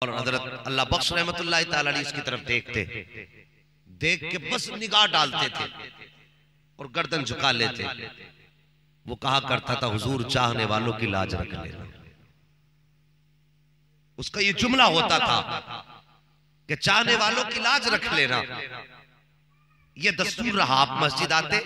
और हजरत अल्लाह बख्श रहमतुल्लाह ताला अलैह इसकी तरफ देखते, देख के बस निगाह डालते थे और गर्दन झुका लेते। वो कहा करता था, हुजूर चाहने वालों की लाज रख लेना। उसका ये जुमला होता था कि चाहने वालों की लाज रख लेना। ये दस्तूर रहा। आप मस्जिद आते,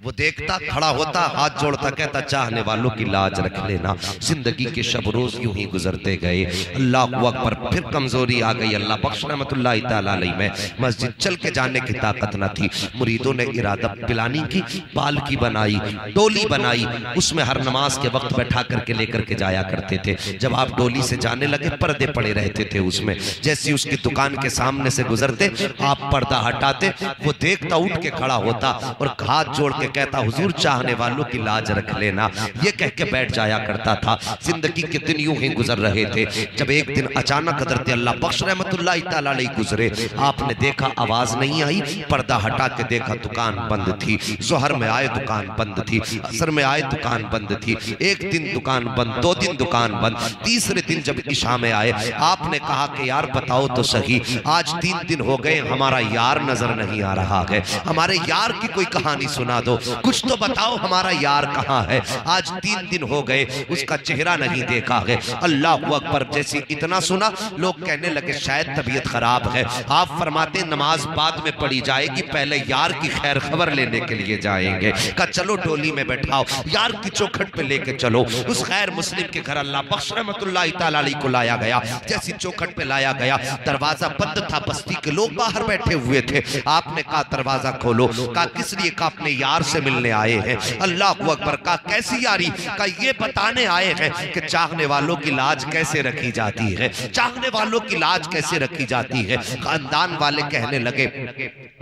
वो देखता, खड़ा होता, हाथ जोड़ता, कहता चाहने वालों की लाज रख लेना। जिंदगी के शब रोज यूं ही गुजरते गए। अल्लाह अकबर। फिर कमजोरी आ गई। अल्लाह बख्श रहमतुल्लाह ताला अलैह में मस्जिद चल के जाने की ताकत न थी। मुरीदों ने इरादा पिलानी की, पालकी बनाई, डोली बनाई, उसमें हर नमाज के वक्त बैठा करके लेकर के जाया करते थे। जब आप डोली से जाने लगे, पर्दे पड़े रहते थे उसमें। जैसे उसकी दुकान के सामने से गुजरते, आप पर्दा हटाते, वो देखता, उठ के खड़ा होता और हाथ जोड़ के कहता, हुजूर चाहने वालों की लाज रख लेना। ये कह के बैठ जाया करता था। जिंदगी के दिन यूं ही गुजर रहे थे। जब एक दिन अचानक हज़रत अल्लाह बख्श रहमतुल्लाह ताला अलैह गुजरे, आपने देखा आवाज नहीं आई, पर्दा हटा के देखा दुकान बंद थी। जोहर में आए दुकान बंद थी, असर में आए दुकान बंद थी। एक दिन दुकान बंद, 2 दिन दुकान बंद, तीसरे दिन जब इशा में आए, आपने कहा कि यार बताओ तो सही, आज 3 दिन हो गए हमारा यार नजर नहीं आ रहा है। हमारे यार की कोई कहानी सुना दो, कुछ तो बताओ, हमारा यार कहाँ है। आज 3 दिन हो गए उसका चेहरा नहीं देखा है। अल्लाह अकबर। जैसे इतना सुना, लोग कहने लगे शायद तबीयत खराब है। आप फरमाते नमाज बाद में पढ़ी जाएगी, पहले यार की खैर खबर लेने के लिए जाएंगे। कहा चलो डोली में बैठाओ, यार की चौखट पे लेके चलो। उस खैर मुस्लिम के घर अल्लाह बख्श रहमतुल्लाह ताला अलैह को लाया गया। जैसी चौखट पे लाया गया, दरवाजा बंद था, बस्ती के लोग बाहर बैठे हुए थे। आपने कहा दरवाजा खोलो। कहा किस लिए? कहा अपने यार से मिलने आए हैं। अल्लाह अकबर। कहा कैसी यारी? कहा ये बताने आए हैं कि चाहने वालों की लाज कैसे रखी जाती है, चाहने वालों की लाज कैसे रखी जाती है। खानदान वाले कहने लगे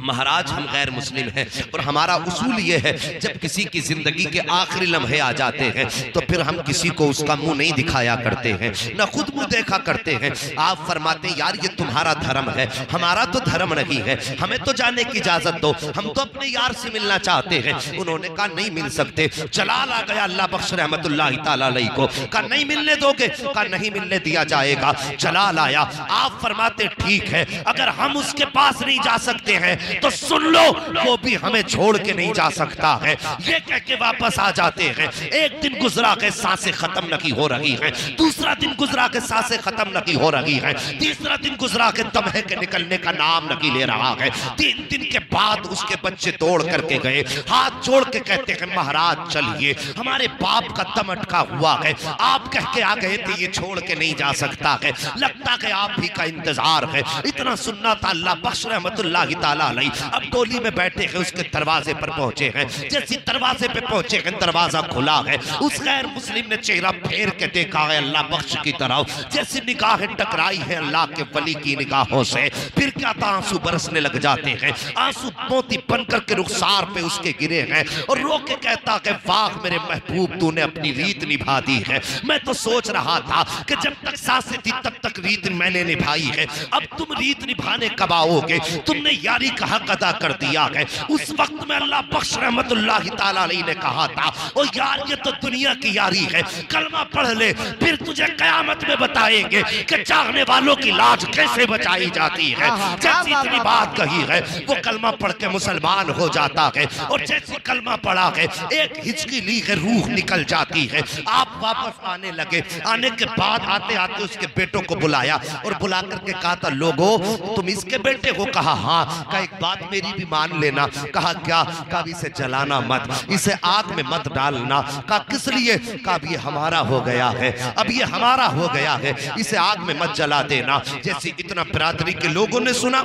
महाराज हम गैर मुस्लिम हैं और हमारा उसूल ये है, जब किसी की जिंदगी के आखिरी लम्हे आ जाते हैं तो फिर हम किसी को उसका मुंह नहीं दिखाया करते हैं, न खुद मुंह देखा करते हैं। आप फरमाते यार ये तुम्हारा धर्म है, हमारा तो धर्म नहीं है, हमें तो जाने की इजाजत दो, हम तो अपने यार से मिलना चाहते हैं। उन्होंने कहा नहीं मिल सकते। जलाल आ गया अल्लाह बख्श रहमतुल्लाह ताला अलैह को। कहा नहीं मिलने दोगे? कहा नहीं मिलने दिया जाएगा। जलाल आया। आप फरमाते ठीक है, अगर हम उसके पास नहीं जा सकते हैं तो सुन लो, वो भी हमें छोड़ के नहीं जा सकता है। ये कह के वापस आ जाते हैं। एक दिन गुजरा के सांसें खत्म नहीं हो रही हैं, दूसरा दिन गुजरा के सांसें खत्म नहीं हो रही हैं, तीसरा दिन गुजरा के दमे के निकलने का नाम नहीं ले रहा है। 3 दिन के बाद उसके बच्चे दौड़ करके गए, हाथ जोड़ के कहते हैं महाराज चलिए, हमारे बाप का दम अटका हुआ है, आप कह के आ गए थे ये छोड़ के नहीं जा सकता है, लगता है आप ही का इंतजार है। इतना सुनना था। अल्लाह बख्श रहमतुल्लाह ताला अलैह अब डोली में बैठे हैं, उसके दरवाजे पर पहुंचे हैं। जैसे दरवाजे पे पहुंचे हैं, दरवाजा खुला है। उस गैर मुस्लिम ने चेहरा फेर के देखा है अल्लाह बख्श की तरफ। जैसी निगाहें टकराई है अल्लाह के वली की निगाहों से, फिर क्या था आंसू बरसने लग जाते हैं। आंसू मोती बनकर के रुखसार पे उसके गिरे हैं और रो के कहता है वाह मेरे महबूब, तूने अपनी रीत निभा दी है। मैं तो सोच रहा था कि जब तक सांसें थी तब तक रीत मैंने निभाई है, अब तुम रीत निभाने कब आओगे? तुमने यारी का हक अदा कर दिया है। उस वक्त में अल्लाह बख्श रहमतुल्लाह ताला अलैह ने कहा था ओ यार ये तो दुनिया की यारी है, कलमा पढ़ ले, फिर तुझे कयामत में बताएंगे कि चाहने वालों की लाज कैसे बचाई जाती है। जैसी इतनी बात कही है, वो कलमा पढ़ के मुसलमान हो जाता है और जैसी कलमा पढ़ा है, एक हिचकी ली है, रूह निकल जाती है। आप वापस आने लगे। आने के बाद आते आते उसके बेटों को बुलाया और बुला करके कहा था लोगों तुम इसके बेटे हो? कहा हाँ। कहा एक बात मेरी भी मान लेना। कहा क्या? कहा इसे जलाना मत, इसे आग में मत डालना। कहा किस लिए? कहा ये हमारा हो गया है, अब ये हमारा हो गया है, इसे आग में मत जला देना। जैसे इतना बिरादरी के लोगों ने सुना,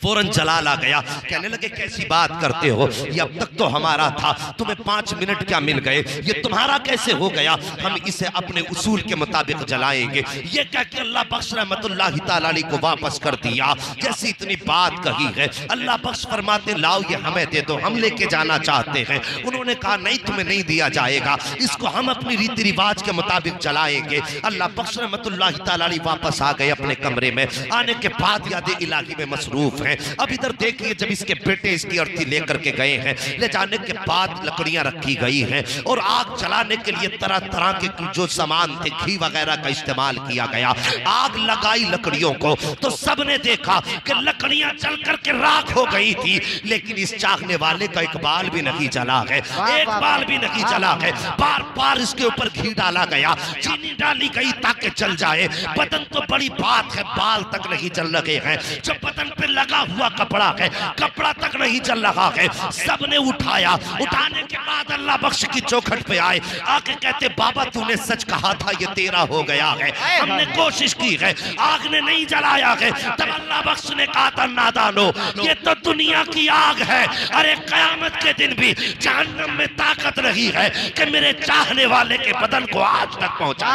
फौरन जलाल आ गया। कहने लगे कैसी बात करते हो, ये अब तक तो हमारा था, तुम्हें 5 मिनट क्या मिल गए, ये तुम्हारा कैसे हो गया? हम इसे अपने उसूल के मुताबिक जलाएंगे। ये कह के अल्लाह बख्श रहमतुल्लाह ताला अलैह को वापस कर दिया। जैसी इतनी बात कही है, अल्लाह बख्श फरमाते लाओ ये हमें दे दो, हम लेके जाना चाहते हैं। उन्होंने कहा नहीं तुम्हें नहीं दिया जाएगा, इसको हम अपनी रीति रिवाज के मुताबिक जलाएंगे। अल्लाह बख्श रहमतुल्लाह ताला अलैह वापस आ गए अपने कमरे में। आने के बाद याद इलाही में मसरूफ है। हैं। अब इधर देखिए, जब इसके बेटे इसकी अर्थी लेकर के गए हैं, ले जाने के बाद लकड़ियां रखी गई हैं और आग जलाने के लिए तरह तरह के जो सामान थे, घी वगैरह का इस्तेमाल किया गया। आग लगाई लकड़ियों को तो सबने देखा कि लकड़ियां जल करके राख हो गई थी, लेकिन इस चाहने वाले का एक बाल भी नहीं जला है, एक बाल भी नहीं जला है। बार बार इसके ऊपर घी डाला गया, चीनी डाली गई ताकि जल जाए। बदन तो बड़ी बात है, बाल तक नहीं जल रहे हैं। जो बदन पे लगा हुआ कपड़ा है, कपड़ा तक नहीं जल रहा है। सबने उठाया, उठाने के बाद अल्लाह बख्श की चौखट पे आए, आके कहते बाबा तूने सच कहा था, ये तेरा हो गया है, हमने कोशिश की है, आग ने नहीं जलाया है। तब अल्लाह बख्श ने कहा था नादानो, ये तो दुनिया की आग है, अरे कयामत के दिन भी जहन्नम में ताकत रही है कि मेरे चाहने वाले के बदन को आज तक पहुंचा।